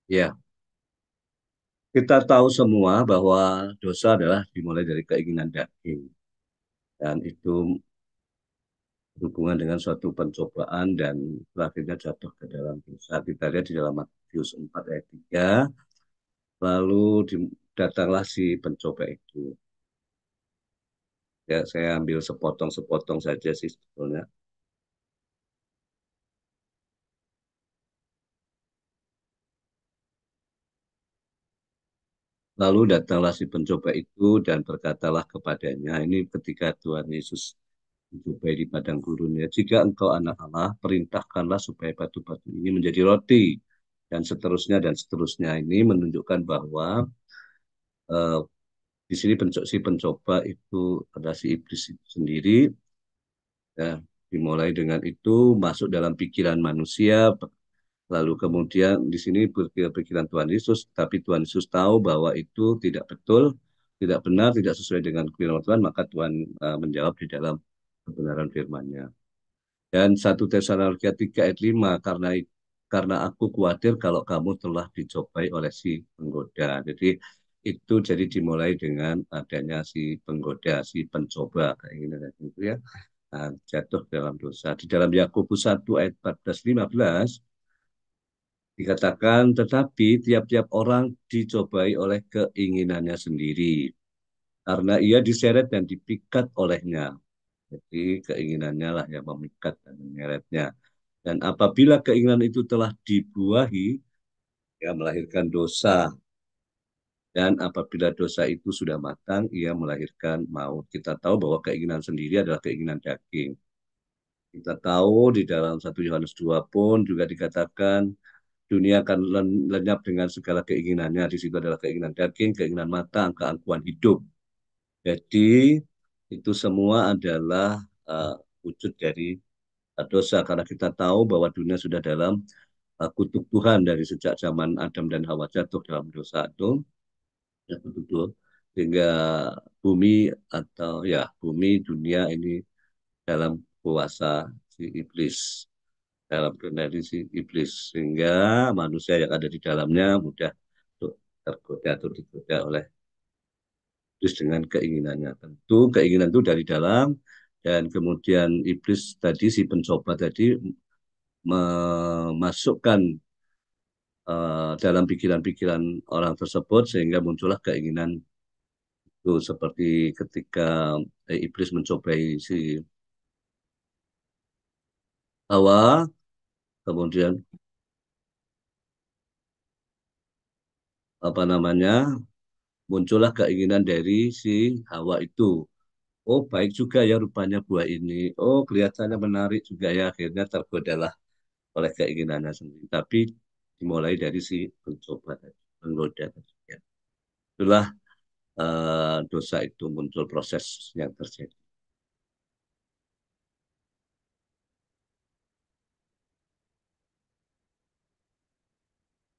Ya, kita tahu semua bahwa dosa adalah dimulai dari keinginan daging. Dan itu berhubungan dengan suatu pencobaan dan akhirnya jatuh ke dalam dosa. Kita lihat di dalam Matius 4 ayat 3, lalu datanglah si pencoba itu. Ya, saya ambil sepotong-sepotong saja sih sebetulnya. Lalu datanglah si pencoba itu dan berkatalah kepadanya, ini ketika Tuhan Yesus mencobai di padang gurun ya, jika engkau anak Allah, perintahkanlah supaya batu-batu ini menjadi roti. Dan seterusnya ini menunjukkan bahwa eh, di sini si pencoba itu adalah si iblis itu sendiri, ya, dimulai dengan itu masuk dalam pikiran manusia, lalu kemudian di sini pikiran Tuhan Yesus, tapi Tuhan Yesus tahu bahwa itu tidak betul, tidak benar, tidak sesuai dengan firman Tuhan, maka Tuhan menjawab di dalam kebenaran firman-Nya. Dan 1 Tesalonika 3 ayat 5, karena aku khawatir kalau kamu telah dicobai oleh si penggoda. Jadi itu jadi dimulai dengan adanya si penggoda, si pencoba keinginan itu ya, jatuh dalam dosa. Di dalam Yakobus 1 ayat 14-15 dikatakan, tetapi tiap-tiap orang dicobai oleh keinginannya sendiri, karena ia diseret dan dipikat olehnya. Jadi keinginannya lah yang memikat dan menyeretnya. Dan apabila keinginan itu telah dibuahi, ia melahirkan dosa. Dan apabila dosa itu sudah matang, ia melahirkan maut. Kita tahu bahwa keinginan sendiri adalah keinginan daging. Kita tahu di dalam 1 Yohanes 2 pun juga dikatakan, dunia akan lenyap dengan segala keinginannya. Di situ adalah keinginan daging, keinginan mata, keangkuhan hidup. Jadi itu semua adalah wujud dari dosa. Karena kita tahu bahwa dunia sudah dalam kutuk Tuhan dari sejak zaman Adam dan Hawa jatuh dalam dosa itu, ya betul. Sehingga bumi atau ya bumi dunia ini dalam kuasa si iblis, dalam kendali si iblis, sehingga manusia yang ada di dalamnya mudah untuk tergoda atau digoda oleh iblis dengan keinginannya. Tentu keinginan itu dari dalam, dan kemudian iblis tadi, si pencoba tadi, memasukkan dalam pikiran-pikiran orang tersebut sehingga muncullah keinginan itu, seperti ketika iblis mencobai si Hawa, kemudian apa namanya, muncullah keinginan dari si Hawa itu. Oh, baik juga ya rupanya buah ini. Oh, kelihatannya menarik juga ya. Akhirnya tergodalah oleh keinginannya sendiri. Tapi dimulai dari si pencoba tadi, penggoda tadi. Ya. Itulah dosa itu muncul, proses yang terjadi.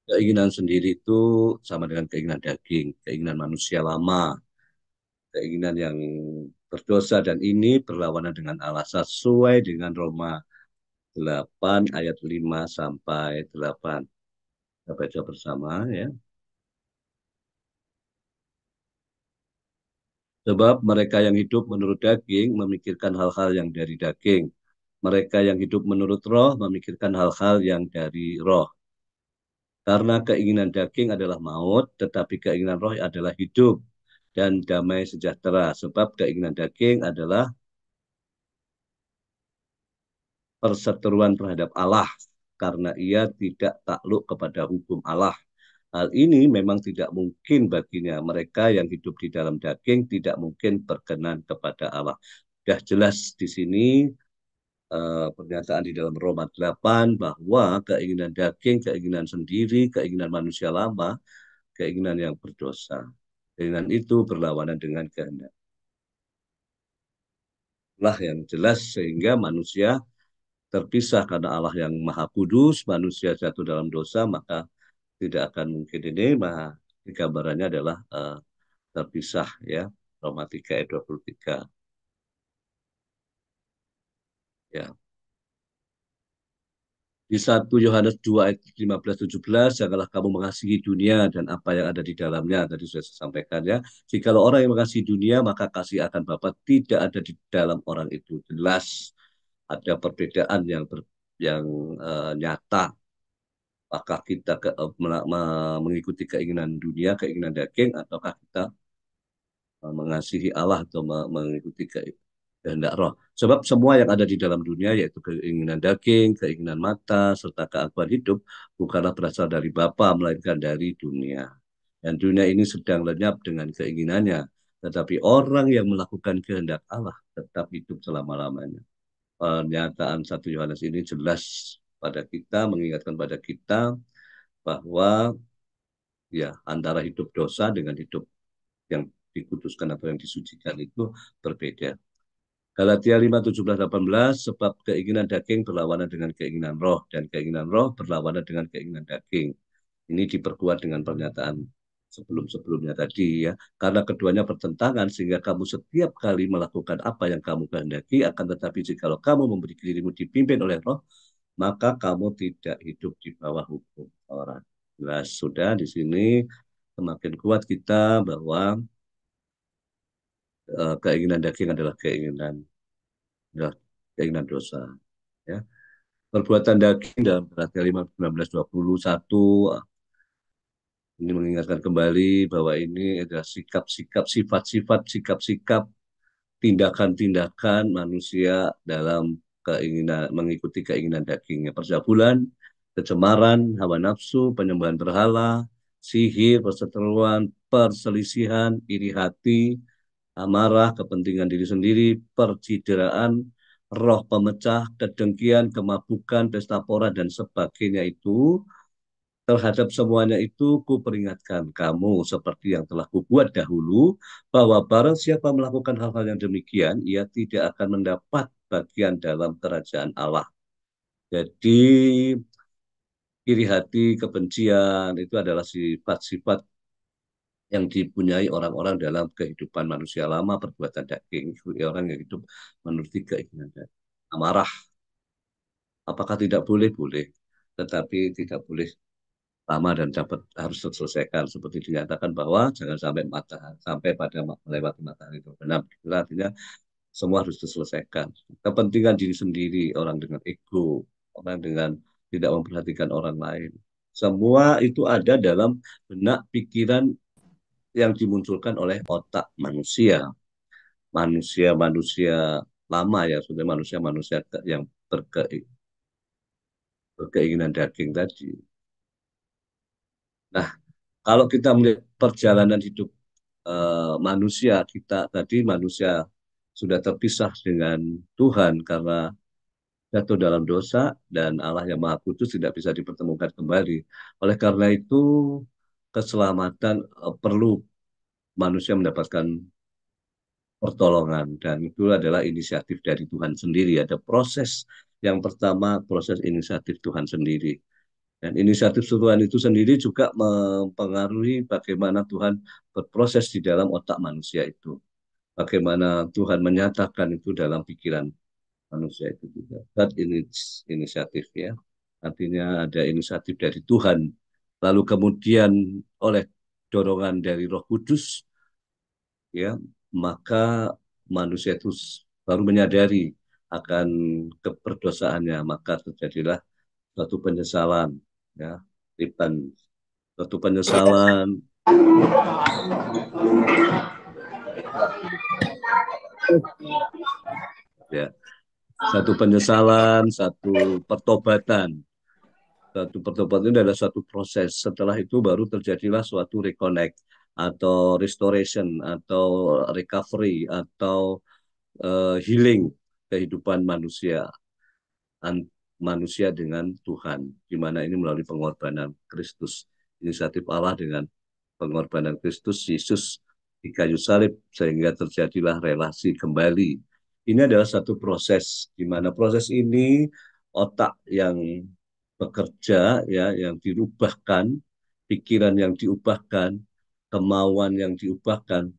Keinginan sendiri itu sama dengan keinginan daging, keinginan manusia lama, keinginan yang berdosa, dan ini berlawanan dengan Allah sesuai dengan Roma 8 ayat 5 sampai 8. Kita baca bersama ya. Sebab mereka yang hidup menurut daging memikirkan hal-hal yang dari daging. Mereka yang hidup menurut roh memikirkan hal-hal yang dari roh. Karena keinginan daging adalah maut, tetapi keinginan roh adalah hidup dan damai sejahtera. Sebab keinginan daging adalah perseteruan terhadap Allah, karena ia tidak takluk kepada hukum Allah. Hal ini memang tidak mungkin baginya. Mereka yang hidup di dalam daging tidak mungkin berkenan kepada Allah. Sudah jelas di sini pernyataan di dalam Roma 8 bahwa keinginan daging, keinginan sendiri, keinginan manusia lama, keinginan yang berdosa. Keinginan itu berlawanan dengan kehendak Allah yang jelas, sehingga manusia terpisah. Karena Allah yang maha kudus, manusia jatuh dalam dosa, maka tidak akan mungkin ini. Maka gambarannya adalah terpisah ya. Roma 3 ayat 23. Ya. Di 1 Yohanes 2 ayat 15-17, janganlah kamu mengasihi dunia dan apa yang ada di dalamnya. Tadi sudah saya sampaikan ya. Jikalau orang yang mengasihi dunia, maka kasih akan Bapa tidak ada di dalam orang itu. Jelas ada perbedaan yang nyata. Apakah kita mengikuti keinginan dunia, keinginan daging, ataukah kita mengasihi Allah atau mengikuti kehendak roh. Sebab semua yang ada di dalam dunia, yaitu keinginan daging, keinginan mata, serta keangkuhan hidup, bukanlah berasal dari Bapa, melainkan dari dunia. Dan dunia ini sedang lenyap dengan keinginannya. Tetapi orang yang melakukan kehendak Allah tetap hidup selama-lamanya. Pernyataan 1 Yohanes ini jelas pada kita, mengingatkan pada kita bahwa ya antara hidup dosa dengan hidup yang dikuduskan atau yang disucikan itu berbeda. Galatia 5:17-18, sebab keinginan daging berlawanan dengan keinginan roh, dan keinginan roh berlawanan dengan keinginan daging. Ini diperkuat dengan pernyataan sebelum-sebelumnya tadi ya. Karena keduanya bertentangan, sehingga kamu setiap kali melakukan apa yang kamu kehendaki, akan tetapi jikalau kamu memberi dirimu dipimpin oleh roh, maka kamu tidak hidup di bawah hukum Taurat. Jelas sudah di sini semakin kuat kita bahwa keinginan daging adalah adalah keinginan dosa. Ya. Perbuatan daging dalam Galatia 5:19-21 ini mengingatkan kembali bahwa ini adalah sikap-sikap, sifat-sifat, sikap-sikap, tindakan-tindakan manusia dalam keinginan mengikuti keinginan dagingnya. Percabulan, kecemaran, hawa nafsu, penyembahan berhala, sihir, perseteruan, perselisihan, iri hati, amarah, kepentingan diri sendiri, percideraan, roh pemecah, kedengkian, kemabukan, pesta pora, dan sebagainya itu. Terhadap semuanya itu kuperingatkan kamu seperti yang telah kubuat dahulu, bahwa barang siapa melakukan hal-hal yang demikian, ia tidak akan mendapat bagian dalam kerajaan Allah. Jadi iri hati, kebencian itu adalah sifat-sifat yang dipunyai orang-orang dalam kehidupan manusia lama, perbuatan daging, orang yang hidup menurut keinginan daging. Amarah, apakah tidak boleh? Boleh. Tetapi tidak boleh lama dan dapat harus diselesaikan, seperti dinyatakan bahwa jangan sampai pada melewati matahari terbenam. Itulah artinya semua harus diselesaikan. Kepentingan diri sendiri, orang dengan ego, orang dengan tidak memperhatikan orang lain. Semua itu ada dalam benak pikiran yang dimunculkan oleh otak manusia. Manusia-manusia lama ya, sudah manusia-manusia yang berkeinginan daging tadi. Nah, kalau kita melihat perjalanan hidup manusia, kita tadi manusia sudah terpisah dengan Tuhan karena jatuh dalam dosa dan Allah yang Maha Kudus tidak bisa dipertemukan kembali. Oleh karena itu, keselamatan perlu manusia mendapatkan pertolongan, dan itu adalah inisiatif dari Tuhan sendiri. Ada proses yang pertama, proses inisiatif Tuhan sendiri. Dan inisiatif Tuhan itu sendiri juga mempengaruhi bagaimana Tuhan berproses di dalam otak manusia itu. Bagaimana Tuhan menyatakan itu dalam pikiran manusia itu juga. That inisiatif ya. Artinya ada inisiatif dari Tuhan. Lalu kemudian oleh dorongan dari Roh Kudus, ya, maka manusia itu baru menyadari akan keberdosaannya, maka terjadilah suatu penyesalan, ya, Ribtan, suatu penyesalan, ya, satu penyesalan, satu pertobatan itu adalah satu proses. Setelah itu baru terjadilah suatu reconnect atau restoration atau recovery atau healing kehidupan manusia dengan Tuhan, di mana ini melalui pengorbanan Kristus, inisiatif Allah dengan pengorbanan Kristus Yesus di kayu salib, sehingga terjadilah relasi kembali. Ini adalah satu proses, di mana proses ini otak yang bekerja, ya, yang dirubahkan, pikiran yang diubahkan, kemauan yang diubahkan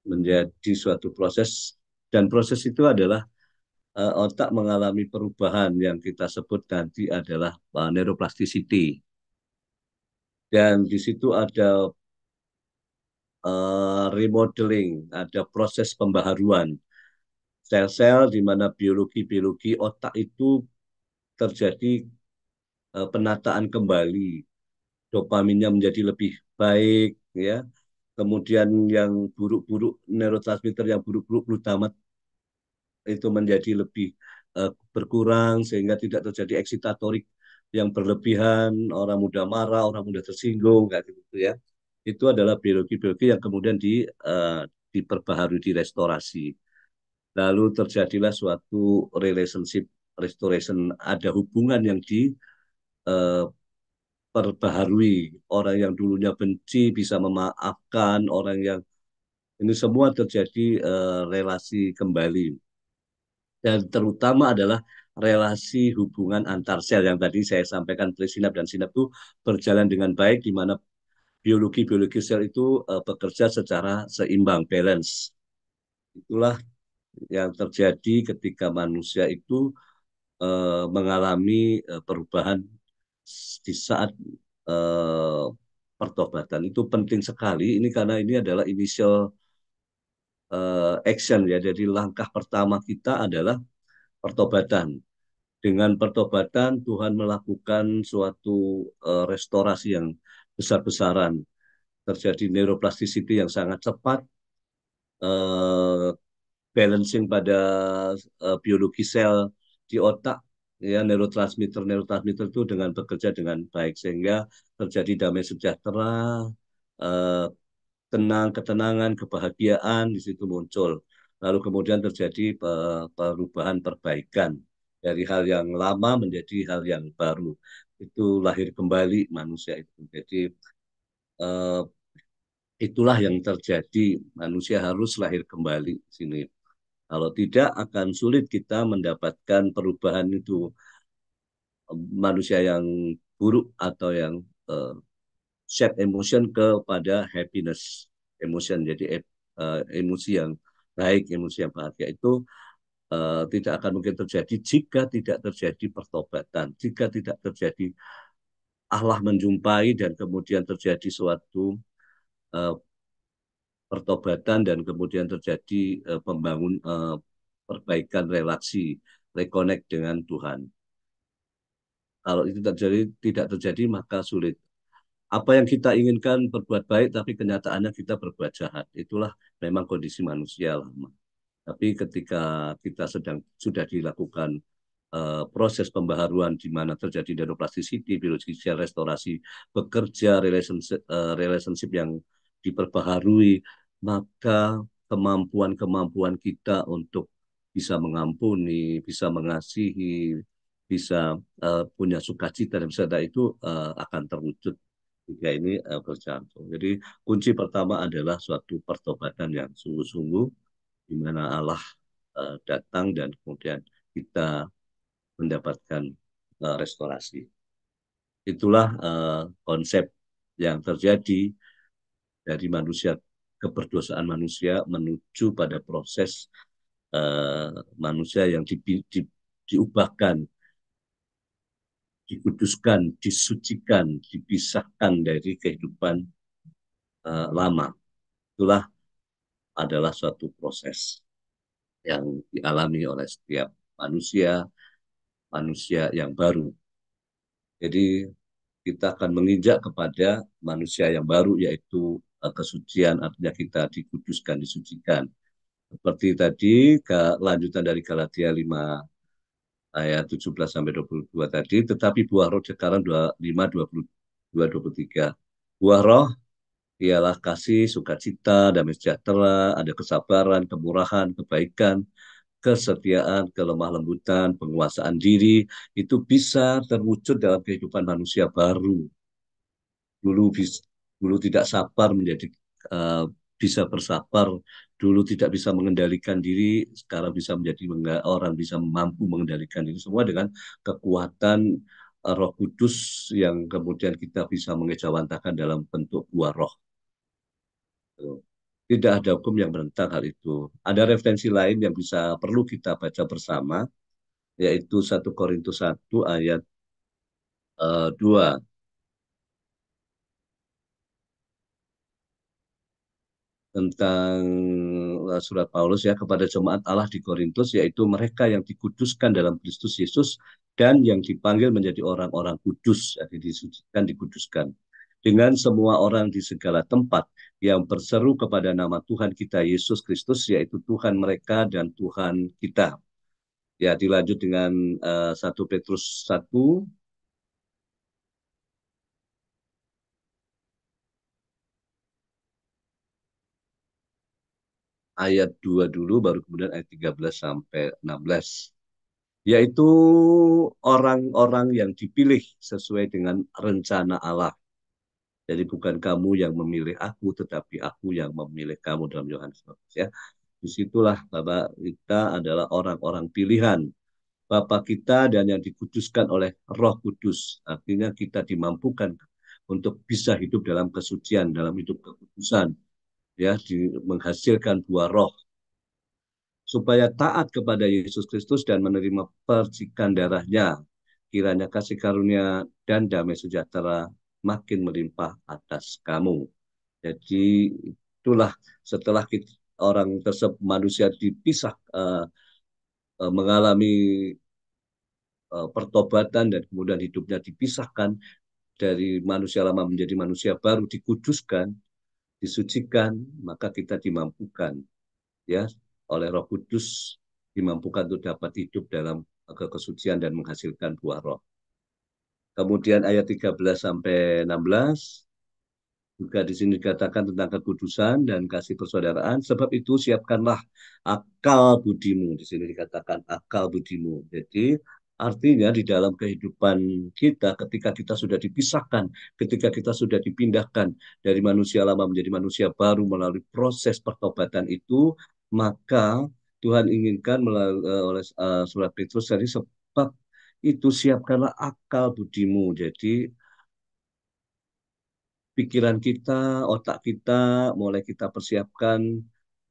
menjadi suatu proses, dan proses itu adalah otak mengalami perubahan yang kita sebut nanti adalah neuroplasticity. Dan di situ ada remodeling, ada proses pembaharuan sel-sel di mana biologi-biologi otak itu terjadi penataan kembali, dopaminnya menjadi lebih baik, ya. Kemudian yang buruk-buruk, neurotransmitter yang buruk-buruk, glutamat itu menjadi lebih berkurang sehingga tidak terjadi eksitatorik yang berlebihan, orang mudah marah, orang mudah tersinggung, kayak gitu ya. Itu adalah biologi-biologi yang kemudian diperbaharui, direstorasi. Lalu terjadilah suatu relationship restoration, ada hubungan yang diperbaharui. Orang yang dulunya benci bisa memaafkan, orang yang ini semua terjadi relasi kembali. Dan terutama adalah relasi hubungan antar sel yang tadi saya sampaikan, presinap dan sinap itu berjalan dengan baik, di mana biologi-biologi sel itu bekerja secara seimbang, balance. Itulah yang terjadi ketika manusia itu mengalami perubahan di saat eh, pertobatan. Itu penting sekali ini karena ini adalah initial action ya. Jadi langkah pertama kita adalah pertobatan. Dengan pertobatan Tuhan melakukan suatu restorasi yang besar-besaran. Terjadi neuroplasticity yang sangat cepat, eh, balancing pada biologi sel di otak, ya, neurotransmitter neurotransmitter itu dengan bekerja dengan baik sehingga terjadi damai sejahtera, eh, tenang, ketenangan, kebahagiaan di situ muncul. Lalu kemudian terjadi perubahan, perbaikan dari hal yang lama menjadi hal yang baru. Itu lahir kembali manusia itu. Jadi eh, itulah yang terjadi. Manusia harus lahir kembali di sini. Kalau tidak akan sulit kita mendapatkan perubahan itu, manusia yang buruk atau yang uh, set emotion kepada happiness emotion. Jadi emosi yang baik, emosi yang bahagia itu tidak akan mungkin terjadi jika tidak terjadi pertobatan, jika tidak terjadi Allah menjumpai dan kemudian terjadi suatu uh, pertobatan dan kemudian terjadi pembangun perbaikan relasi, reconnect dengan Tuhan. Kalau itu terjadi, tidak terjadi maka sulit. Apa yang kita inginkan berbuat baik, tapi kenyataannya kita berbuat jahat. Itulah memang kondisi manusia lama. Tapi ketika kita sudah dilakukan proses pembaharuan di mana terjadi neuroplasticity, biologi restorasi, bekerja, relationship yang diperbaharui, maka kemampuan-kemampuan kita untuk bisa mengampuni, bisa mengasihi, bisa punya sukacita dan bisa itu akan terwujud jika ini berlangsung. Jadi kunci pertama adalah suatu pertobatan yang sungguh-sungguh, di mana Allah datang dan kemudian kita mendapatkan restorasi. Itulah konsep yang terjadi dari manusia, keberdosaan manusia menuju pada proses manusia yang diubahkan, dikuduskan, disucikan, dipisahkan dari kehidupan lama. Itulah adalah suatu proses yang dialami oleh setiap manusia, manusia yang baru. Jadi kita akan menginjak kepada manusia yang baru, yaitu kesucian, artinya kita dikuduskan, disucikan. Seperti tadi, lanjutan dari Galatia 5 ayat 17 sampai 22 tadi, tetapi buah roh sekarang 25, 22, 23. Buah roh ialah kasih, sukacita, damai sejahtera, ada kesabaran, kemurahan, kebaikan, kesetiaan, kelemah lembutan, penguasaan diri, itu bisa terwujud dalam kehidupan manusia baru. Dulu dulu tidak sabar menjadi uh, bisa bersabar, dulu tidak bisa mengendalikan diri, sekarang bisa menjadi orang bisa mampu mengendalikan diri semua dengan kekuatan Roh Kudus yang kemudian kita bisa mengejawantahkan dalam bentuk buah roh. Tidak ada hukum yang menentang hal itu. Ada referensi lain yang bisa perlu kita baca bersama, yaitu 1 Korintus 1 ayat 2, tentang surat Paulus ya kepada jemaat Allah di Korintus, yaitu mereka yang dikuduskan dalam Kristus Yesus dan yang dipanggil menjadi orang-orang kudus, jadi disucikan, dikuduskan. Dengan semua orang di segala tempat yang berseru kepada nama Tuhan kita Yesus Kristus, yaitu Tuhan mereka dan Tuhan kita. Ya, dilanjut dengan 1 Petrus 1 ayat 2 dulu, baru kemudian ayat 13 sampai 16. Yaitu orang-orang yang dipilih sesuai dengan rencana Allah. Jadi bukan kamu yang memilih aku, tetapi aku yang memilih kamu, dalam Yohanes 14 ya. Disitulah Bapak kita adalah orang-orang pilihan. Bapak kita dan yang dikuduskan oleh Roh Kudus. Artinya kita dimampukan untuk bisa hidup dalam kesucian, dalam hidup kekudusan, ya, menghasilkan buah roh supaya taat kepada Yesus Kristus dan menerima percikan darahnya. Kiranya kasih karunia dan damai sejahtera makin melimpah atas kamu. Jadi itulah setelah kita, orang tersebut manusia dipisah, mengalami pertobatan dan kemudian hidupnya dipisahkan dari manusia lama menjadi manusia baru, dikuduskan, disucikan, maka kita dimampukan ya oleh Roh Kudus, dimampukan untuk dapat hidup dalam kesucian dan menghasilkan buah roh. Kemudian ayat 13 sampai 16 juga di sini dikatakan tentang kekudusan dan kasih persaudaraan. Sebab itu siapkanlah akal budimu. Di sini dikatakan akal budimu. Jadi artinya di dalam kehidupan kita, ketika kita sudah dipisahkan, ketika kita sudah dipindahkan dari manusia lama menjadi manusia baru melalui proses pertobatan itu, maka Tuhan inginkan melalui oleh surat Petrus tadi, sebab itu siapkanlah akal budimu. Jadi pikiran kita, otak kita mulai kita persiapkan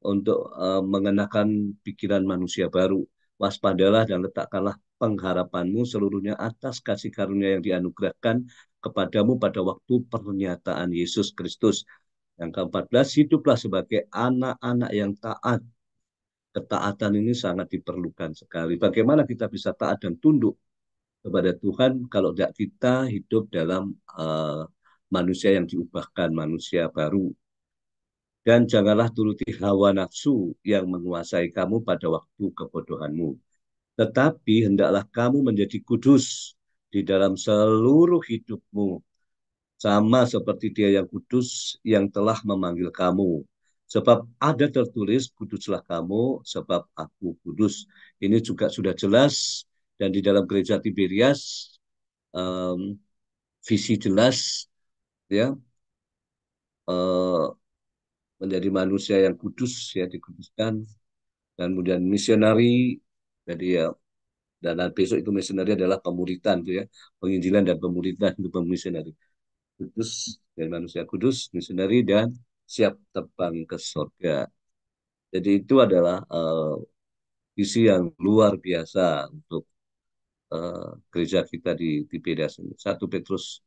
untuk mengenakan pikiran manusia baru. Waspadalah dan letakkanlah pengharapanmu seluruhnya atas kasih karunia yang dianugerahkan kepadamu pada waktu pernyataan Yesus Kristus. Yang ke-14, hiduplah sebagai anak-anak yang taat. Ketaatan ini sangat diperlukan sekali. Bagaimana kita bisa taat dan tunduk kepada Tuhan kalau tidak kita hidup dalam manusia yang diubahkan, manusia baru. Dan janganlah turuti hawa nafsu yang menguasai kamu pada waktu kebodohanmu. Tetapi hendaklah kamu menjadi kudus di dalam seluruh hidupmu, sama seperti Dia yang kudus yang telah memanggil kamu. Sebab ada tertulis, kuduslah kamu, sebab aku kudus. Ini juga sudah jelas, dan di dalam gereja Tiberias, um, visi jelas, ya, uh, menjadi manusia yang kudus, ya, dikuduskan, dan kemudian misionari. Jadi ya, dan besok itu misionari adalah pemuritan, tuh ya, penginjilan dan pemuritan itu pemisionari. Kudus dan manusia kudus, misionari, dan siap terbang ke surga. Jadi itu adalah visi yang luar biasa untuk gereja kita di PDAS ini. 1 Petrus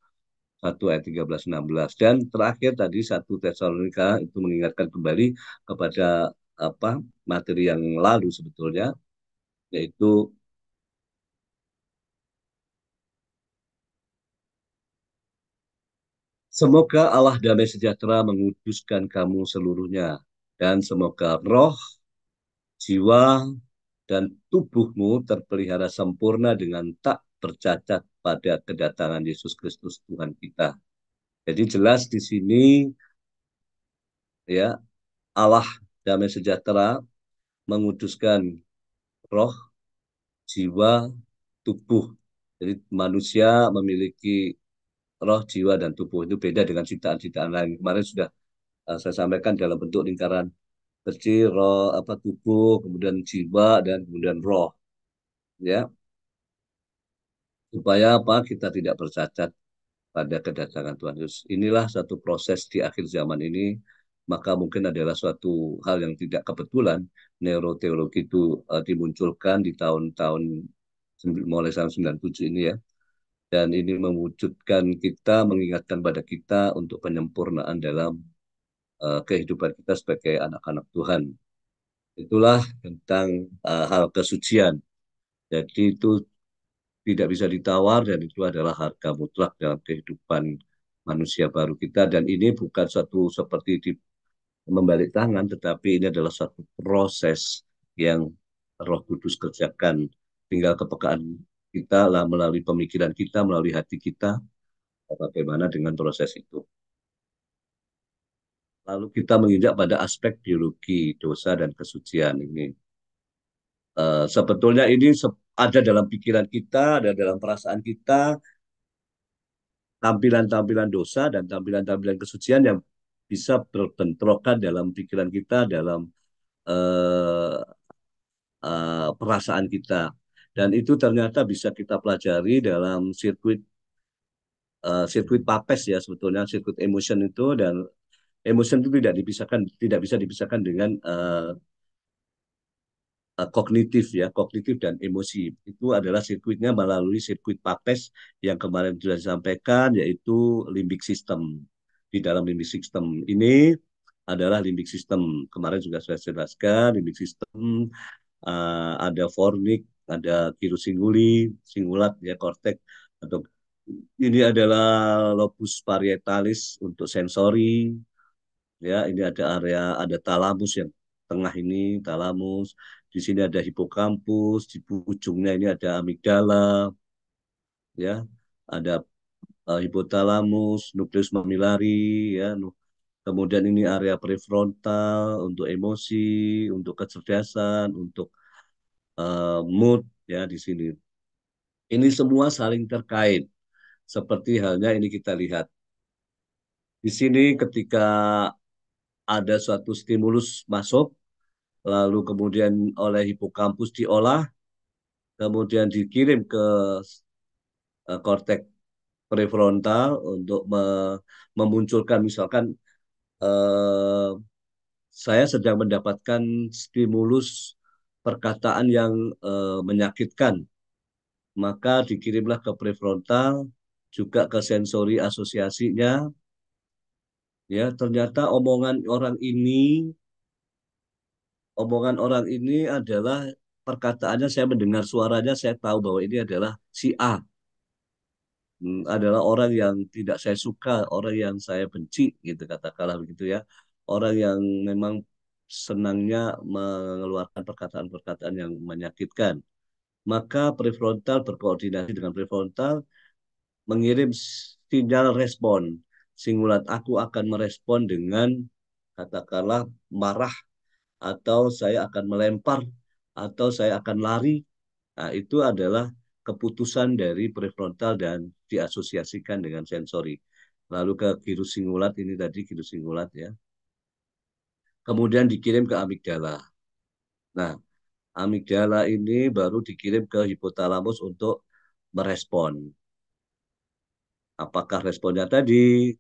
1 ayat 13-16. Dan terakhir tadi 1 Tesalonika itu mengingatkan kembali kepada apa materi yang lalu sebetulnya, yaitu semoga Allah damai sejahtera menguduskan kamu seluruhnya, dan semoga roh, jiwa, dan tubuhmu terpelihara sempurna dengan tak bercacat pada kedatangan Yesus Kristus Tuhan kita. Jadi jelas di sini ya, Allah damai sejahtera menguduskan roh, jiwa, tubuh. Jadi manusia memiliki roh, jiwa, dan tubuh. Itu beda dengan ciptaan-ciptaan lain. Kemarin sudah saya sampaikan dalam bentuk lingkaran kecil, roh, apa, tubuh, kemudian jiwa, dan kemudian roh. Ya, supaya apa? Kita tidak bercacat pada kedatangan Tuhan Yesus. Inilah satu proses di akhir zaman ini. maka mungkin adalah suatu hal yang tidak kebetulan neuroteologi itu dimunculkan di tahun-tahun mulai tahun 97 ini ya. Dan ini mewujudkan kita, mengingatkan pada kita untuk penyempurnaan dalam kehidupan kita sebagai anak-anak Tuhan. Itulah tentang hal kesucian. Jadi itu tidak bisa ditawar dan itu adalah harga mutlak dalam kehidupan manusia baru kita. Dan ini bukan suatu seperti di membalik tangan, tetapi ini adalah suatu proses yang Roh Kudus kerjakan. Tinggal kepekaan kita lah melalui pemikiran kita, melalui hati kita, bagaimana dengan proses itu. Lalu kita menginjak pada aspek biologi dosa dan kesucian ini. Sebetulnya ini ada dalam pikiran kita, ada dalam perasaan kita, tampilan-tampilan dosa dan tampilan-tampilan kesucian yang bisa berbentrokan dalam pikiran kita, dalam uh, perasaan kita. Dan itu ternyata bisa kita pelajari dalam sirkuit papes ya sebetulnya sirkuit emotion itu dan emotion itu tidak bisa dipisahkan dengan kognitif ya, kognitif dan emosi. Itu adalah sirkuitnya melalui sirkuit papes yang kemarin sudah disampaikan, yaitu limbic system. Di dalam limbic system ini adalah limbic system. Kemarin juga saya jelaskan, limbic system ada fornik, ada gyrus singuli, singulat, ya korteks, atau ini adalah lobus parietalis untuk sensori, ya ini ada area ada talamus yang tengah ini talamus di sini ada hipokampus di ujungnya ini ada amigdala ya ada hipotalamus nukleus mamilari ya kemudian ini area prefrontal untuk emosi untuk kecerdasan untuk mood ya di sini ini semua saling terkait seperti halnya ini kita lihat di sini ketika ada suatu stimulus masuk lalu kemudian oleh hipokampus diolah, kemudian dikirim ke korteks prefrontal untuk memunculkan misalkan eh, saya sedang mendapatkan stimulus perkataan yang menyakitkan, maka dikirimlah ke prefrontal, juga ke sensori asosiasinya, ya ternyata omongan orang ini adalah perkataannya saya mendengar suaranya saya tahu bahwa ini adalah si A. Adalah orang yang tidak saya suka, orang yang saya benci, gitu katakanlah begitu ya. Orang yang memang senangnya mengeluarkan perkataan-perkataan yang menyakitkan. Maka prefrontal berkoordinasi dengan prefrontal mengirim sinyal respon. Singulat aku akan merespon dengan katakanlah marah atau saya akan melempar atau saya akan lari. Nah, itu adalah keputusan dari prefrontal dan diasosiasikan dengan sensori. Lalu ke gyrus singulat ini tadi gyrus singulat ya. Kemudian dikirim ke amigdala. Nah, amigdala ini baru dikirim ke hipotalamus untuk merespon. Apakah responnya tadi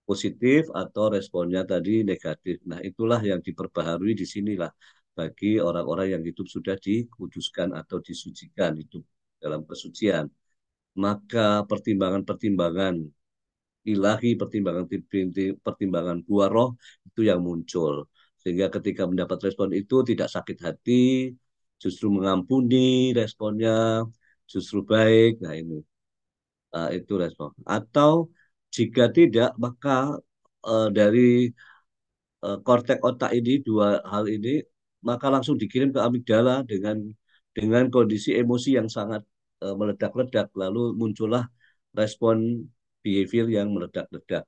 positif atau responnya tadi negatif. Nah, itulah yang diperbaharui di sinilah bagi orang-orang yang hidup sudah dikuduskan atau disucikan hidup dalam kesucian. Maka pertimbangan-pertimbangan ilahi, pertimbangan buah roh itu yang muncul. Sehingga ketika mendapat respon itu tidak sakit hati, justru mengampuni responnya, justru baik. Nah ini itu respon. Atau jika tidak, maka dari korteks otak ini dua hal ini maka langsung dikirim ke amigdala dengan kondisi emosi yang sangat meledak-ledak lalu muncullah respon behavior yang meledak-ledak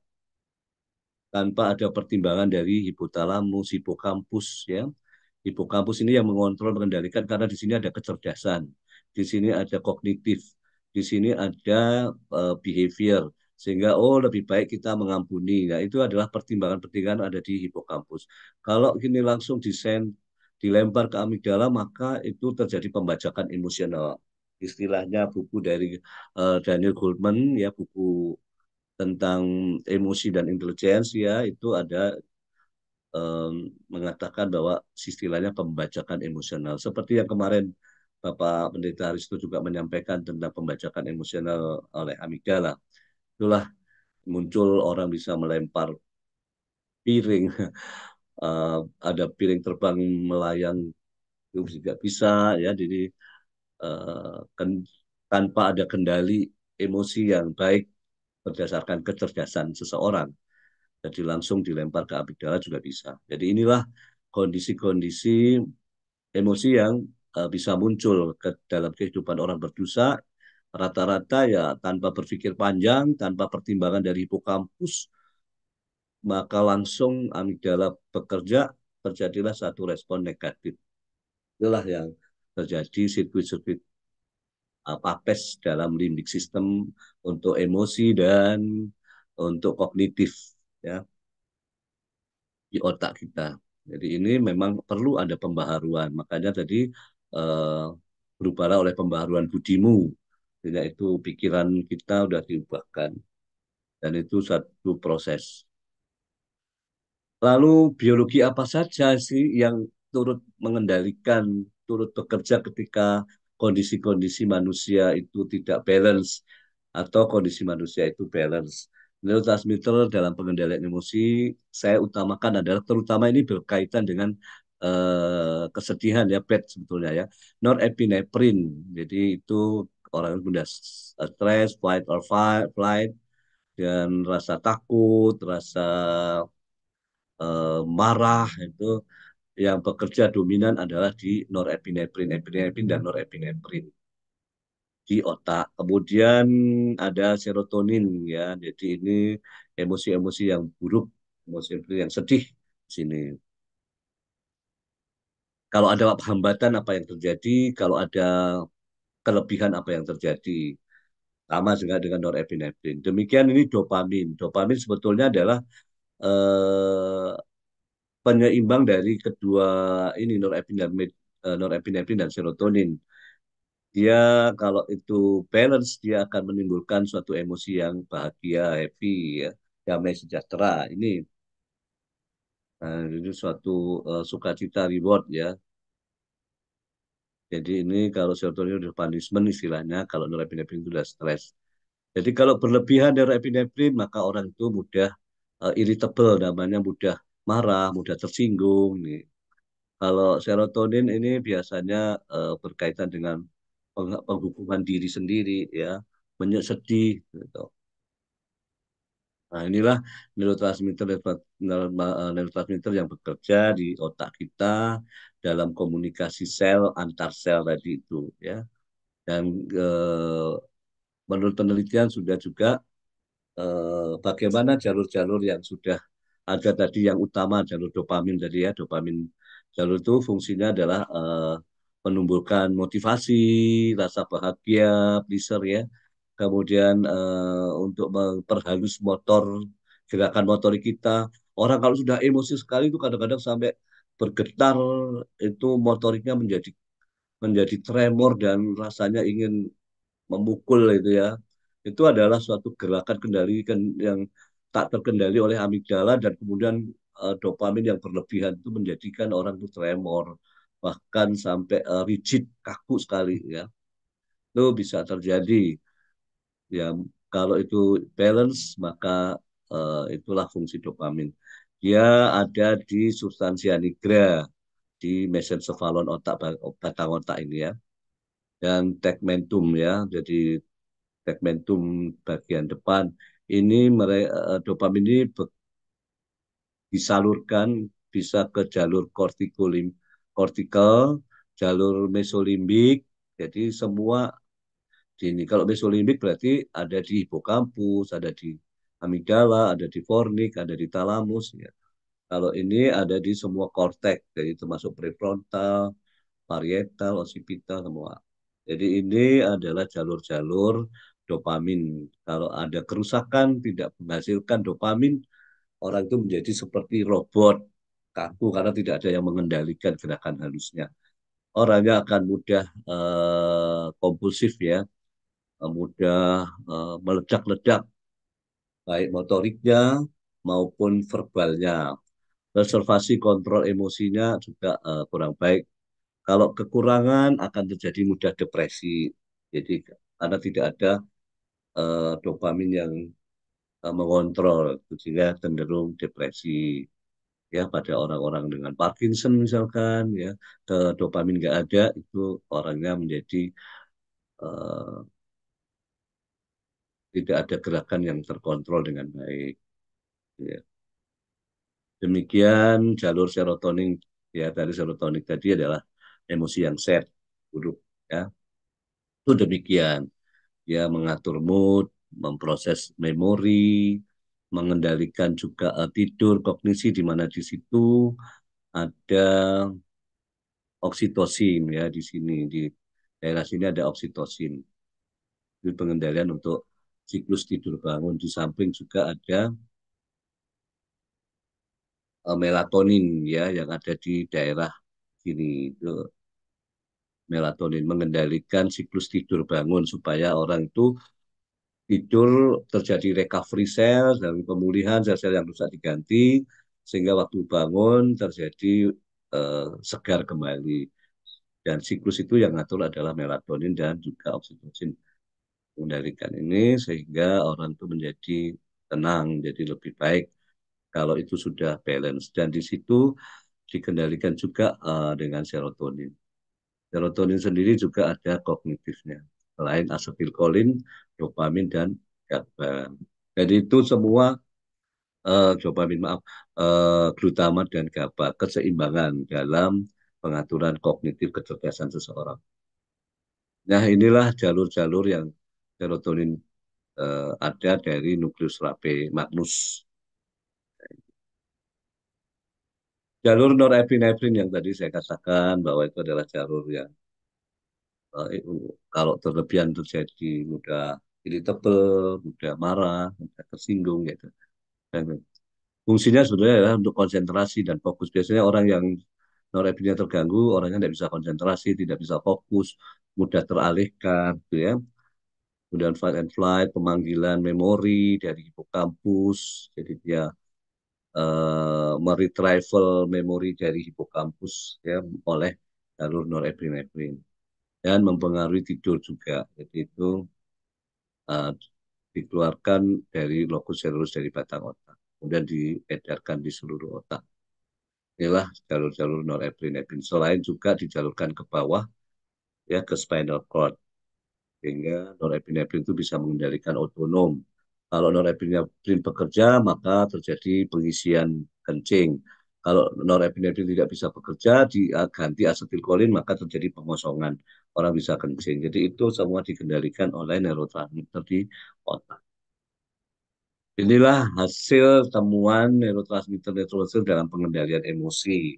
tanpa ada pertimbangan dari hipotalamus, hipokampus ya. Hipokampus ini yang mengontrol mengendalikan karena di sini ada kecerdasan, di sini ada kognitif, di sini ada behavior sehingga lebih baik kita mengampuni. Nah, itu adalah pertimbangan-pertimbangan ada di hipokampus. Kalau gini langsung dilempar ke amigdala maka itu terjadi pembajakan emosional. Istilahnya buku dari Daniel Goleman ya buku tentang emosi dan intelijensi ya, itu ada mengatakan bahwa istilahnya pembajakan emosional. Seperti yang kemarin Bapak Pendeta Aristo juga menyampaikan tentang pembajakan emosional oleh amigdala. Itulah muncul orang bisa melempar piring, ada piring terbang melayang itu juga bisa ya. Jadi kan tanpa ada kendali emosi yang baik berdasarkan kecerdasan seseorang. Jadi langsung dilempar ke amigdala juga bisa. Jadi inilah kondisi-kondisi emosi yang bisa muncul ke dalam kehidupan orang berdosa rata-rata ya tanpa berpikir panjang, tanpa pertimbangan dari hipokampus, maka langsung amigdala bekerja, terjadilah satu respon negatif. Itulah yang terjadi sirkuit-sirkuit papes dalam limbik sistem untuk emosi dan untuk kognitif ya di otak kita. Jadi ini memang perlu ada pembaharuan. Makanya tadi eh, berubahlah oleh pembaharuan budimu. Yaitu pikiran kita sudah diubahkan. Dan itu satu proses. Lalu biologi apa saja sih yang turut mengendalikan, turut bekerja ketika kondisi-kondisi manusia itu tidak balance atau kondisi manusia itu balance. Neurotransmitter dalam pengendalian emosi saya utamakan adalah terutama ini berkaitan dengan kesedihan ya, bad sebetulnya ya. Norepinephrine. Jadi itu orang yang mudah stres, flight, dan rasa takut, rasa marah itu yang bekerja dominan adalah di norepinefrin, epinefrin dan norepinefrin di otak. Kemudian ada serotonin ya. Jadi ini emosi-emosi yang buruk, emosi yang sedih di sini. Kalau ada hambatan apa yang terjadi, kalau ada kelebihan apa yang terjadi. Sama juga dengan norepinefrin. Demikian ini dopamin. Dopamin sebetulnya adalah eh, penyeimbang dari kedua ini norepinefrin dan serotonin. Dia kalau itu balance dia akan menimbulkan suatu emosi yang bahagia, happy ya, damai sejahtera. Ini suatu sukacita reward ya. Jadi ini kalau serotonin udah punishment istilahnya, kalau norepinefrin itu udah stres. Jadi kalau berlebihan norepinefrin maka orang itu mudah irritable namanya, mudah marah, mudah tersinggung nih. Kalau serotonin ini biasanya berkaitan dengan penghukuman diri sendiri ya, sedih gitu. Nah, inilah neurotransmitter neurotransmitter yang bekerja di otak kita dalam komunikasi sel antar sel tadi itu ya. Dan menurut penelitian sudah juga bagaimana jalur-jalur yang sudah ada tadi yang utama jalur dopamin tadi ya, dopamin jalur itu fungsinya adalah menumbuhkan motivasi, rasa bahagia, pleasure ya, kemudian untuk memperhalus motor, gerakan motorik kita. Orang kalau sudah emosi sekali itu kadang-kadang sampai bergetar, itu motoriknya menjadi menjadi tremor dan rasanya ingin memukul itu ya. Itu adalah suatu gerakan kendali yang tak terkendali oleh amigdala dan kemudian dopamin yang berlebihan itu menjadikan orang itu tremor, bahkan sampai rigid, kaku sekali ya. Itu bisa terjadi ya. Kalau itu balance maka itulah fungsi dopamin. Dia ada di substansia nigra di mesencephalon otak, batang otak ini ya, dan tegmentum ya. Jadi tegmentum bagian depan ini dopamin ini disalurkan bisa ke jalur kortikal, jalur mesolimbik. Jadi semua di ini. Kalau mesolimbik berarti ada di hipokampus, ada di amigdala, ada di fornik, ada di talamus. Ya. Kalau ini ada di semua korteks, jadi termasuk prefrontal, parietal, occipital, semua. Jadi ini adalah jalur-jalur dopamin. Kalau ada kerusakan tidak menghasilkan dopamin, orang itu menjadi seperti robot, kaku karena tidak ada yang mengendalikan gerakan halusnya. Orangnya akan mudah kompulsif ya, mudah meledak-ledak, baik motoriknya maupun verbalnya. Reservasi kontrol emosinya juga kurang baik. Kalau kekurangan akan terjadi mudah depresi. Jadi karena tidak ada dopamin yang mengontrol, sehingga cenderung depresi. Ya pada orang-orang dengan Parkinson misalkan, ya ke dopamin nggak ada, itu orangnya menjadi eh, tidak ada gerakan yang terkontrol dengan baik. Ya. Demikian jalur serotonin, ya tadi serotonin tadi adalah emosi yang sad, buruk, ya. Itu demikian. Ya mengatur mood, memproses memori, mengendalikan juga tidur, kognisi, di mana di situ ada oksitosin, ya di sini di daerah sini ada oksitosin. Itu pengendalian untuk siklus tidur bangun. Di samping juga ada melatonin, ya yang ada di daerah sini. Itu melatonin mengendalikan siklus tidur bangun supaya orang itu tidur, terjadi recovery cell dan pemulihan sel-sel yang rusak diganti, sehingga waktu bangun terjadi segar kembali. Dan siklus itu yang ngatur adalah melatonin dan juga oksitosin, mengendalikan ini sehingga orang itu menjadi tenang, jadi lebih baik kalau itu sudah balance. Dan di situ dikendalikan juga dengan serotonin. Serotonin sendiri juga ada kognitifnya, selain asetilkolin, dopamin, dan GABA. Jadi itu semua dopamin, maaf, glutamat dan GABA, keseimbangan dalam pengaturan kognitif kecerdasan seseorang. Nah, inilah jalur-jalur yang serotonin ada dari nukleus rabe Magnus. Jalur norepinefrin yang tadi saya katakan bahwa itu adalah jalur yang kalau terlebihan terjadi mudah irritable, mudah marah, mudah tersinggung gitu. Dan fungsinya sebenarnya adalah untuk konsentrasi dan fokus. Biasanya orang yang norepinefrinnya terganggu, orangnya tidak bisa konsentrasi, tidak bisa fokus, mudah teralihkan, gitu ya. Kemudian fight and flight, pemanggilan memori dari hipokampus, jadi dia meretrieval memori dari hipokampus, ya, oleh jalur norepinefrin, dan mempengaruhi tidur juga. Jadi itu uh, dikeluarkan dari locus ceruleus dari batang otak, kemudian diedarkan di seluruh otak. Inilah jalur-jalur norepinefrin. Selain juga dijalurkan ke bawah, ya ke spinal cord, sehingga norepinefrin itu bisa mengendalikan otonom. Kalau norepinefrin bekerja, maka terjadi pengisian kencing. Kalau norepinefrin tidak bisa bekerja, diganti asetilkolin, maka terjadi pengosongan. Orang bisa kencing. Jadi itu semua dikendalikan oleh neurotransmitter di otak. Inilah hasil temuan neurotransmitter dalam pengendalian emosi.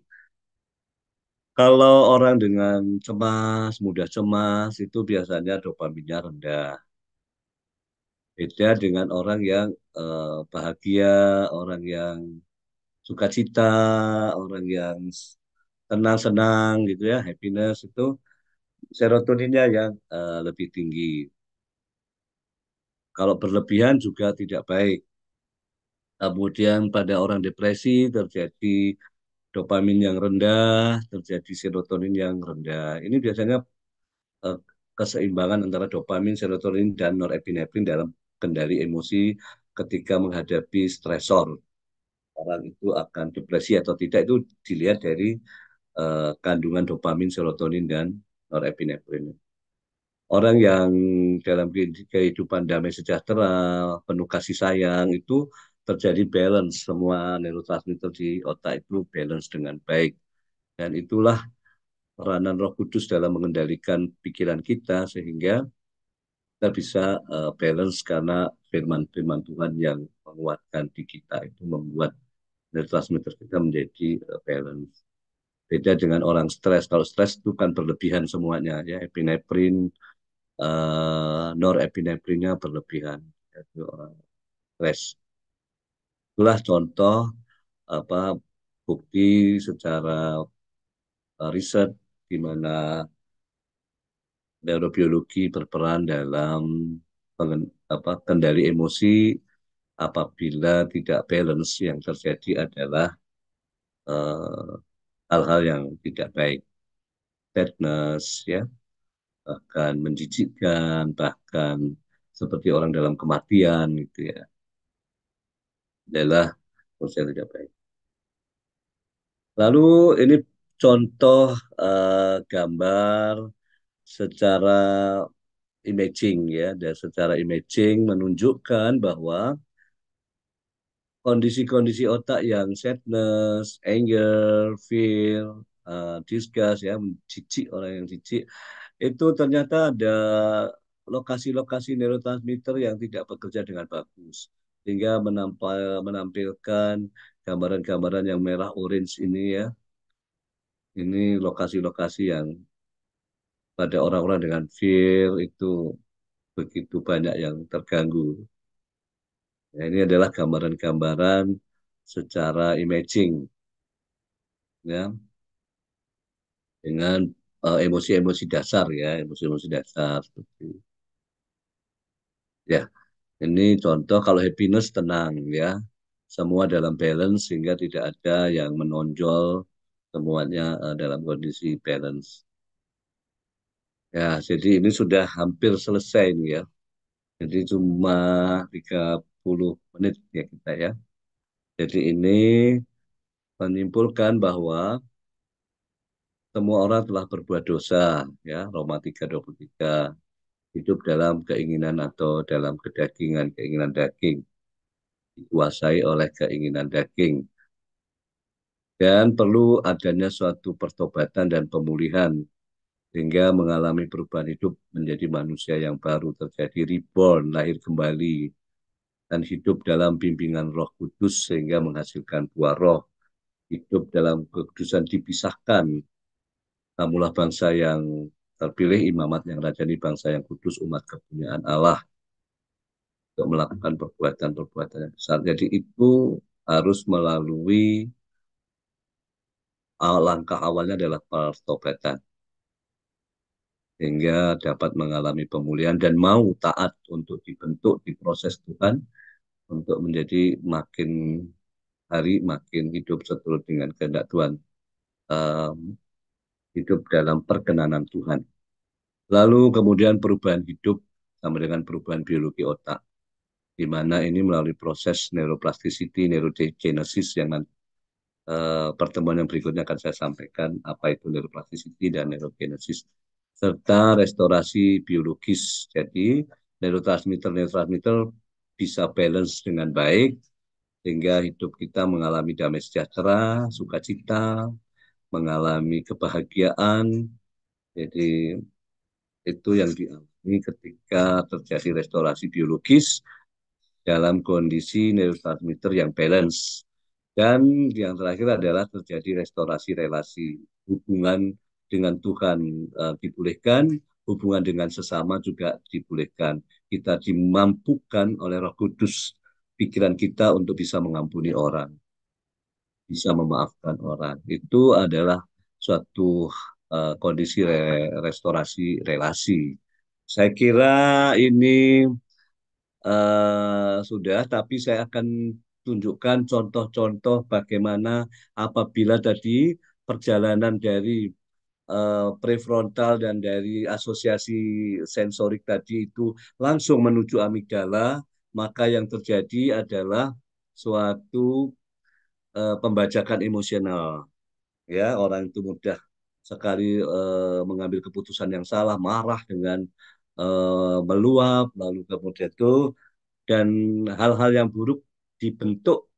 Kalau orang dengan cemas, mudah cemas, itu biasanya dopaminnya rendah. Beda dengan orang yang bahagia, orang yang sukacita, orang yang tenang-senang gitu ya, happiness, itu serotoninnya yang lebih tinggi. Kalau berlebihan juga tidak baik. Kemudian pada orang depresi terjadi dopamin yang rendah, terjadi serotonin yang rendah. Ini biasanya eh, keseimbangan antara dopamin, serotonin, dan norepinefrin dalam kendali emosi ketika menghadapi stresor. Orang itu akan depresi atau tidak itu dilihat dari kandungan dopamin, serotonin, dan norepinefrin. Orang yang dalam kehidupan damai sejahtera, penuh kasih sayang, itu terjadi balance. Semua neurotransmitter di otak itu balance dengan baik. Dan itulah peranan Roh Kudus dalam mengendalikan pikiran kita sehingga kita bisa balance, karena firman-firman Tuhan yang menguatkan di kita itu membuat neurotransmitter kita menjadi balance. Beda dengan orang stres. Kalau stres itu kan berlebihan semuanya, ya, epinefrin, norepinefrinnya berlebihan. Itu orang stres. Itulah contoh apa bukti secara riset di mana neurobiologi berperan dalam kendali emosi apabila tidak balance yang terjadi adalah eh, hal-hal yang tidak baik, sadness ya, bahkan menjijikkan, bahkan seperti orang dalam kematian gitu ya, adalah proses yang tidak baik. Lalu ini contoh gambar secara imaging ya, dan secara imaging menunjukkan bahwa kondisi-kondisi otak yang sadness, anger, fear, disgust ya, jijik, orang yang jijik itu ternyata ada lokasi-lokasi neurotransmitter yang tidak bekerja dengan bagus sehingga menampilkan gambaran-gambaran yang merah orange ini ya, ini lokasi-lokasi yang pada orang-orang dengan fear itu begitu banyak yang terganggu. Ya, ini adalah gambaran-gambaran secara imaging ya, dengan emosi-emosi dasar ya, emosi-emosi dasar seperti ya. Ini contoh kalau happiness tenang ya, semua dalam balance sehingga tidak ada yang menonjol, semuanya dalam kondisi balance. Ya, jadi ini sudah hampir selesai nih ya. Jadi cuma 30 menit ya kita ya. Jadi ini menyimpulkan bahwa semua orang telah berbuat dosa ya, Roma 3:23, hidup dalam keinginan atau dalam kedagingan, keinginan daging, dikuasai oleh keinginan daging. Dan perlu adanya suatu pertobatan dan pemulihan sehingga mengalami perubahan hidup menjadi manusia yang baru, terjadi reborn, lahir kembali, dan hidup dalam bimbingan Roh Kudus sehingga menghasilkan buah roh, hidup dalam kekudusan dipisahkan. Kamulah bangsa yang terpilih, imamat yang rajani, bangsa yang kudus, umat kepunyaan Allah, untuk melakukan perbuatan-perbuatan yang besar. Jadi itu harus melalui langkah awalnya adalah pertobatan sehingga dapat mengalami pemulihan dan mau taat untuk dibentuk, diproses Tuhan untuk menjadi makin hari makin hidup seturut dengan kehendak Tuhan, um, hidup dalam perkenanan Tuhan. Lalu kemudian perubahan hidup sama dengan perubahan biologi otak, di mana ini melalui proses neuroplasticity, neurogenesis yang pertemuan yang berikutnya akan saya sampaikan apa itu neuroplasticity dan neurogenesis serta restorasi biologis. Jadi neurotransmitter bisa balance dengan baik sehingga hidup kita mengalami damai sejahtera, sukacita, mengalami kebahagiaan. Jadi itu yang dialami ketika terjadi restorasi biologis dalam kondisi neurotransmitter yang balance. Dan yang terakhir adalah terjadi restorasi relasi, hubungan dengan Tuhan dipulihkan, hubungan dengan sesama juga dipulihkan. Kita dimampukan oleh Roh Kudus pikiran kita untuk bisa mengampuni orang, bisa memaafkan orang. Itu adalah suatu kondisi restorasi relasi. Saya kira ini sudah, tapi saya akan tunjukkan contoh-contoh bagaimana apabila tadi perjalanan dari prefrontal dan dari asosiasi sensorik tadi itu langsung menuju amigdala, maka yang terjadi adalah suatu pembajakan emosional. Ya, orang itu mudah sekali mengambil keputusan yang salah, marah dengan meluap, lalu kemudian itu dan hal-hal yang buruk dibentuk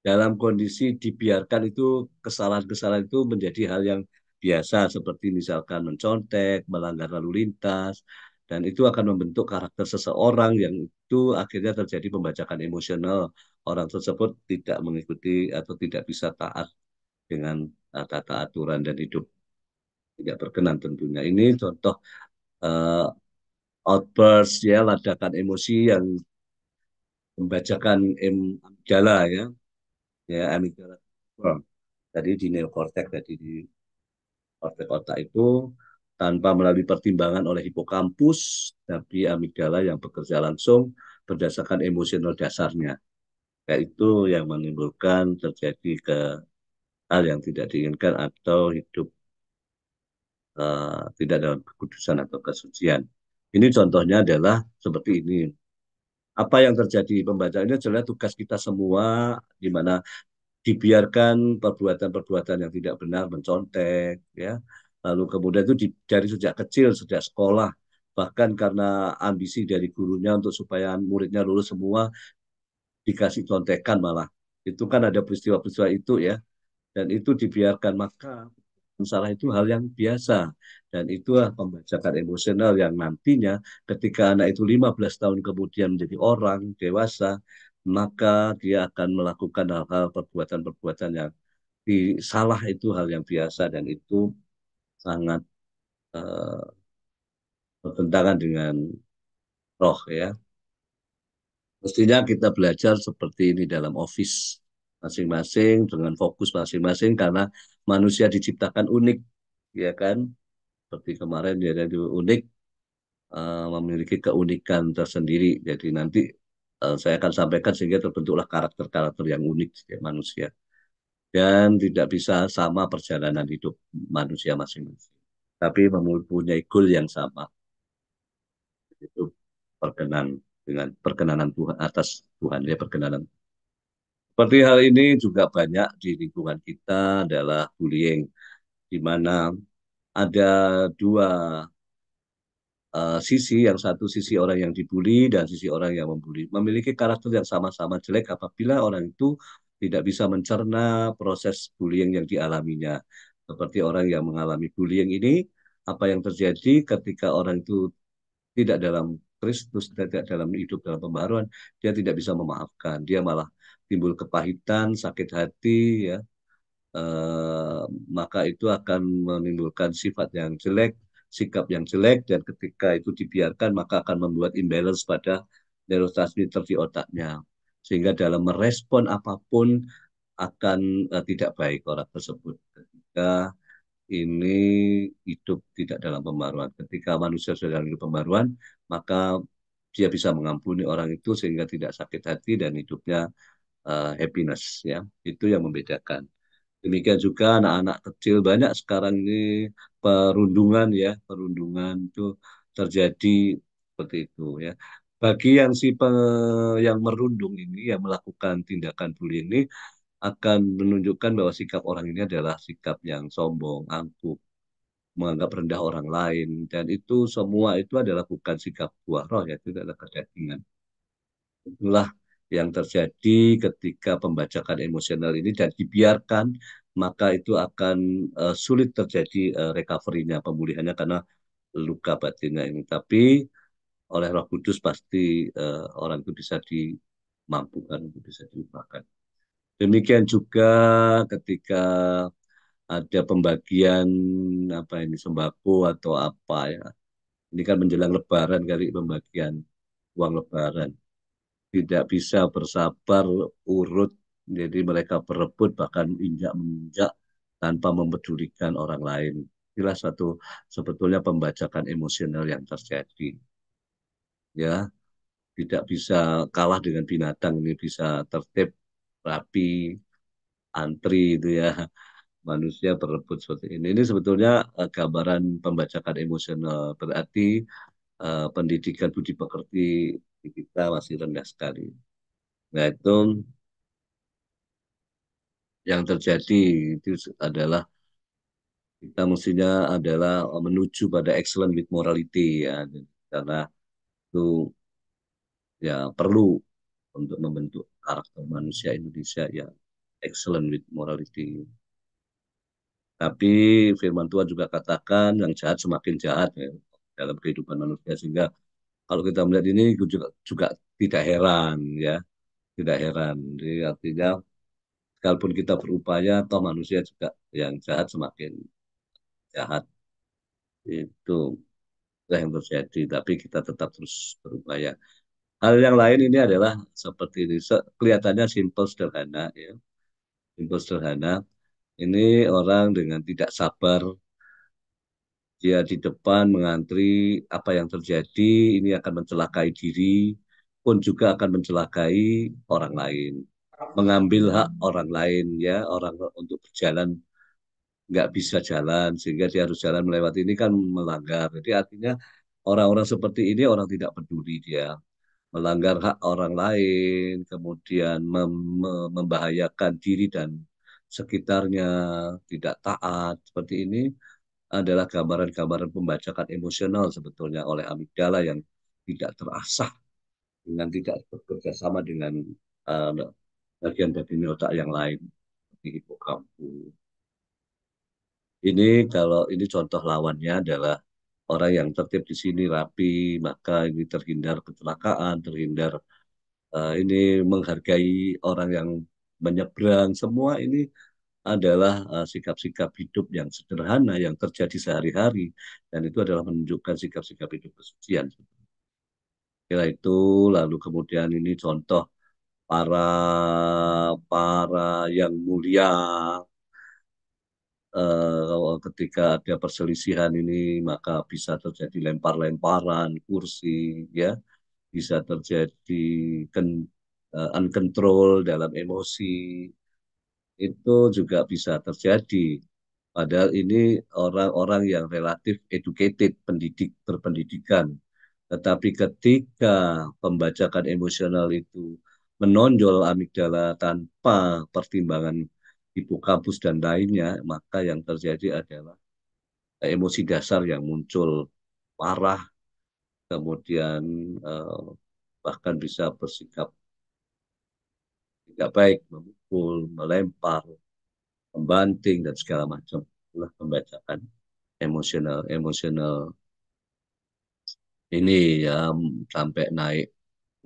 dalam kondisi dibiarkan itu, kesalahan-kesalahan itu menjadi hal yang biasa seperti misalkan mencontek, melanggar lalu lintas, dan itu akan membentuk karakter seseorang yang itu akhirnya terjadi pembajakan emosional. Orang tersebut tidak mengikuti atau tidak bisa taat dengan tata aturan dan hidup tidak berkenan tentunya. Ini contoh uh, outburst ya, ledakan emosi yang membacakan amigdala ya, ya amigdala. Tadi di neokortek, tadi di kortek otak itu tanpa melalui pertimbangan oleh hipokampus, tapi amigdala yang bekerja langsung berdasarkan emosional dasarnya. Yaitu yang menimbulkan terjadi ke hal yang tidak diinginkan atau hidup tidak dalam kekudusan atau kesucian. Ini contohnya adalah seperti ini. Apa yang terjadi pembacaan ini adalah tugas kita semua, di mana dibiarkan perbuatan-perbuatan yang tidak benar, mencontek, ya. Lalu kemudian itu dari sejak kecil, sejak sekolah, bahkan karena ambisi dari gurunya untuk supaya muridnya lulus semua, dikasih contekan malah. Itu kan ada peristiwa-peristiwa itu ya, dan itu dibiarkan, maka salah itu hal yang biasa. Dan itulah pembajakan emosional yang nantinya ketika anak itu 15 tahun kemudian menjadi orang dewasa, maka dia akan melakukan hal-hal perbuatan-perbuatan yang salah, itu hal yang biasa dan itu sangat eh, bertentangan dengan roh ya. Mestinya kita belajar seperti ini dalam office masing-masing dengan fokus masing-masing karena manusia diciptakan unik, ya kan? Seperti kemarin dia jadi unik, memiliki keunikan tersendiri. Jadi nanti saya akan sampaikan sehingga terbentuklah karakter-karakter yang unik setiap manusia dan tidak bisa sama perjalanan hidup manusia masing-masing. Tapi mempunyai goal yang sama, itu perkenan dengan perkenanan Tuhan atas Tuhan ya perkenanan. Seperti hal ini juga banyak di lingkungan kita adalah bullying, di mana ada dua sisi, yang satu sisi orang yang dibully dan sisi orang yang membuli. Memiliki karakter yang sama-sama jelek apabila orang itu tidak bisa mencerna proses bullying yang dialaminya. Seperti orang yang mengalami bullying ini, apa yang terjadi ketika orang itu tidak dalam Kristus, tidak dalam hidup dalam pembaharuan, dia tidak bisa memaafkan. Dia malah timbul kepahitan, sakit hati, ya, eh, maka itu akan menimbulkan sifat yang jelek, sikap yang jelek, dan ketika itu dibiarkan, maka akan membuat imbalance pada neurotransmitter di otaknya. Sehingga dalam merespon apapun akan tidak baik orang tersebut. Ketika ini hidup tidak dalam pembaruan. Ketika manusia sudah dalam hidup pembaruan, maka dia bisa mengampuni orang itu sehingga tidak sakit hati dan hidupnya happiness ya. Itu yang membedakan. Demikian juga anak-anak kecil banyak sekarang ini perundungan ya, perundungan itu terjadi seperti itu ya. Bagi yang yang merundung ini, yang melakukan tindakan bullying ini akan menunjukkan bahwa sikap orang ini adalah sikap yang sombong, angkuh, menganggap rendah orang lain, dan itu semua itu adalah bukan sikap buah roh ya, itu adalah kedagingan. Itulah yang terjadi ketika pembajakan emosional ini dan dibiarkan, maka itu akan sulit terjadi recovery-nya, pemulihannya karena luka batinnya ini. Tapi oleh Roh Kudus pasti orang itu bisa dimampukan, bisa diubahkan. Demikian juga ketika ada pembagian apa ini sembako atau apa ya. Ini kan menjelang Lebaran kali pembagian uang Lebaran. Tidak bisa bersabar urut, jadi mereka berebut bahkan injak menginjak tanpa mempedulikan orang lain. Inilah satu sebetulnya pembajakan emosional yang terjadi, ya. Tidak bisa kalah dengan binatang, ini bisa tertib, rapi, antri itu ya. Manusia berebut seperti ini. Ini sebetulnya gambaran pembajakan emosional, berarti pendidikan budi pekerti di kita masih rendah sekali. Nah, itu yang terjadi itu adalah kita mestinya adalah menuju pada excellent with morality ya, karena itu ya perlu untuk membentuk karakter manusia Indonesia yang excellent with morality. Tapi firman Tuhan juga katakan yang jahat semakin jahat ya, dalam kehidupan manusia, sehingga kalau kita melihat ini juga tidak heran ya, tidak heran. Jadi artinya sekalipun kita berupaya, toh manusia juga yang jahat semakin jahat. Itu yang terjadi, tapi kita tetap terus berupaya. Hal yang lain ini adalah seperti ini, kelihatannya simpel sederhana ya, simpel sederhana. Ini orang dengan tidak sabar, dia di depan mengantri, apa yang terjadi ini akan mencelakai diri, pun juga akan mencelakai orang lain. mengambil hak orang lain ya, orang untuk berjalan nggak bisa jalan sehingga dia harus jalan melewati ini kan melanggar. Jadi artinya orang-orang seperti ini orang tidak peduli dia melanggar hak orang lain, kemudian membahayakan diri dan sekitarnya, tidak taat seperti ini adalah gambaran-gambaran pembajakan emosional sebetulnya oleh amigdala yang tidak terasah dengan tidak bekerja sama dengan uh, bagian-bagian otak yang lain seperti hipokampus. Ini kalau ini contoh lawannya adalah orang yang tertib di sini rapi, maka ini terhindar kecelakaan, terhindar ini menghargai orang yang menyeberang. Semua ini adalah sikap-sikap hidup yang sederhana yang terjadi sehari-hari dan itu adalah menunjukkan sikap-sikap hidup kesucian. Kira itu lalu kemudian ini contoh para para yang mulia ketika ada perselisihan ini maka bisa terjadi lempar-lemparan kursi ya bisa terjadi uncontrol dalam emosi itu juga bisa terjadi. Padahal ini orang-orang yang relatif educated, berpendidikan. Tetapi ketika pembajakan emosional itu menonjol amigdala tanpa pertimbangan hipokampus dan lainnya, maka yang terjadi adalah emosi dasar yang muncul parah, kemudian eh, bahkan bisa bersikap tidak baik, memukul, melempar, membanting dan segala macam. Itulah pembajakan emosional emosional ini ya sampai naik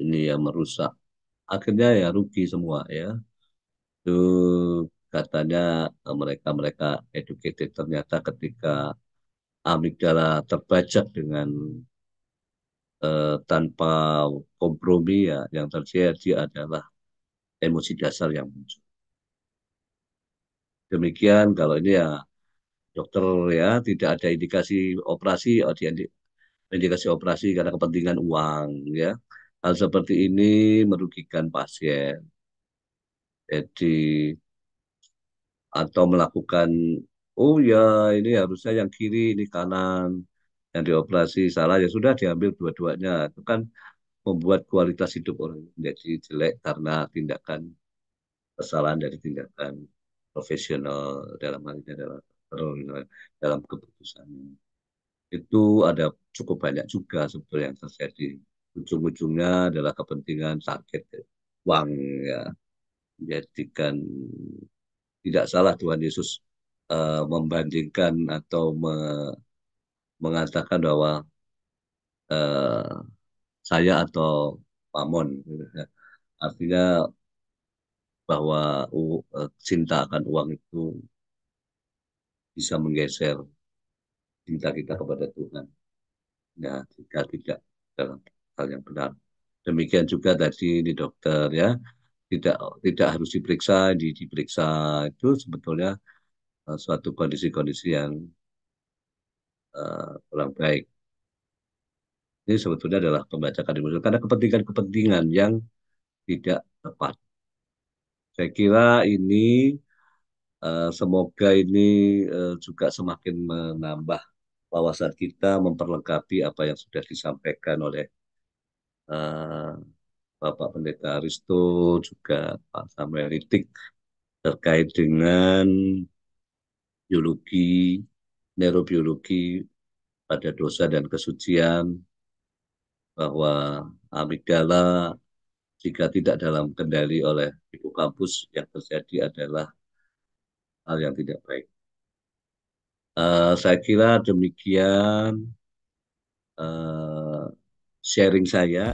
ini ya merusak akhirnya ya rugi semua ya itu katanya mereka-mereka educated ternyata ketika amigdala terbajak dengan tanpa kompromi ya yang terjadi adalah emosi dasar yang muncul demikian kalau ini ya dokter ya tidak ada indikasi operasi oh, indikasi operasi karena kepentingan uang ya. Hal seperti ini merugikan pasien. Jadi atau melakukan oh ya ini harusnya yang kiri ini kanan yang dioperasi salah ya sudah diambil dua-duanya itu kan membuat kualitas hidup orang menjadi jelek karena tindakan kesalahan dari tindakan profesional dalam hal ini adalah dalam keputusan itu ada cukup banyak juga sebetulnya yang terjadi. Ujung-ujungnya adalah kepentingan target uang ya. Menjadikan tidak salah Tuhan Yesus membandingkan atau mengatakan bahwa eh, saya atau Pamon. Artinya bahwa cinta akan uang itu bisa menggeser cinta kita kepada Tuhan. Ya, jika tidak dalam hal yang benar. Demikian juga tadi ini dokter ya, tidak tidak harus diperiksa, diperiksa itu sebetulnya suatu kondisi-kondisi yang kurang baik. Ini sebetulnya adalah pembajakan emosional karena kepentingan-kepentingan yang tidak tepat. Saya kira ini semoga ini juga semakin menambah wawasan kita, memperlengkapi apa yang sudah disampaikan oleh eh, Bapak Pendeta Aristo, juga Pak Samuel Ritik terkait dengan biologi, neurobiologi pada dosa dan kesucian, bahwa amigdala jika tidak dalam kendali oleh hipokampus yang terjadi adalah hal yang tidak baik. Saya kira demikian sharing saya.